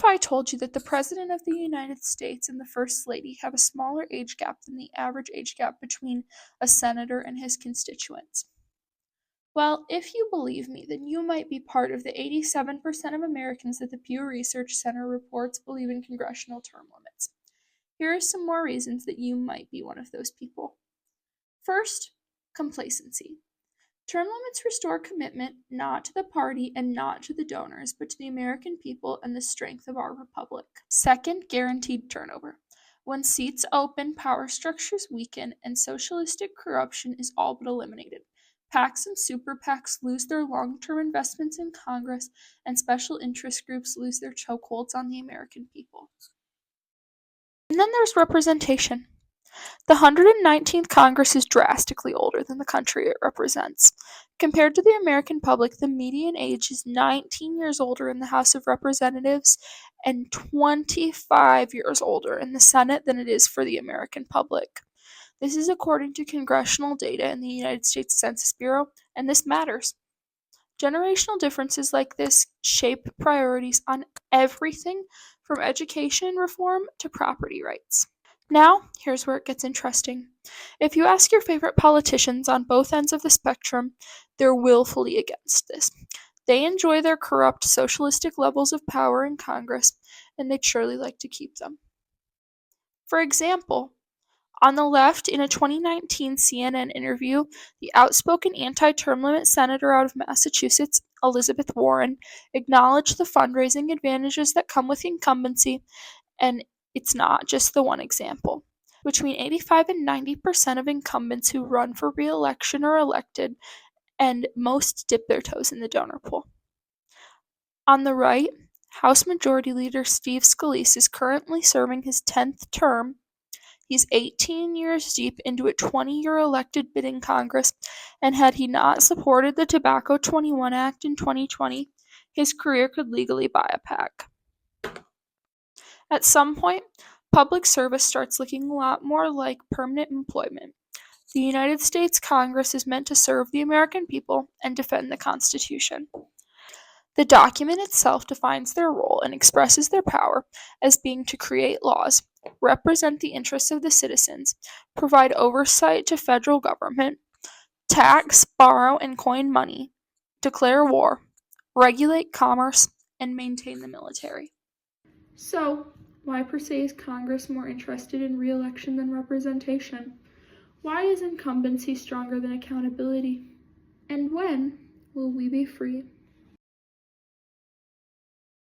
I told you that the President of the United States and the First Lady have a smaller age gap than the average age gap between a senator and his constituents? Well, if you believe me, then you might be part of the 87% of Americans that the Pew Research Center reports believe in congressional term limits. Here are some more reasons that you might be one of those people. First, complacency. Term limits restore commitment not to the party and not to the donors, but to the American people and the strength of our republic. Second, guaranteed turnover. When seats open, power structures weaken, and socialistic corruption is all but eliminated. PACs and super PACs lose their long-term investments in Congress, and special interest groups lose their chokeholds on the American people. And then there's representation. The 119th Congress is drastically older than the country it represents. Compared to the American public, the median age is 19 years older in the House of Representatives and 25 years older in the Senate than it is for the American public. This is according to congressional data in the United States Census Bureau, and this matters. Generational differences like this shape priorities on everything from education reform to property rights. Now, here's where it gets interesting. If you ask your favorite politicians on both ends of the spectrum, they're willfully against this. They enjoy their corrupt socialistic levels of power in Congress, and they'd surely like to keep them. For example, on the left, in a 2019 CNN interview, the outspoken anti-term limit senator out of Massachusetts, Elizabeth Warren, acknowledged the fundraising advantages that come with incumbency, and it's not just the one example. Between 85 and 90% of incumbents who run for re-election are elected, and most dip their toes in the donor pool. On the right, House Majority Leader Steve Scalise is currently serving his 10th term. He's 18 years deep into a 20-year elected bid in Congress, and had he not supported the Tobacco 21 Act in 2020, his career could legally buy a PAC. At some point, public service starts looking a lot more like permanent employment. The United States Congress is meant to serve the American people and defend the Constitution. The document itself defines their role and expresses their power as being to create laws, represent the interests of the citizens, provide oversight to federal government, tax, borrow, and coin money, declare war, regulate commerce, and maintain the military. So, why per se is Congress more interested in re-election than representation? Why is incumbency stronger than accountability? And when will we be free?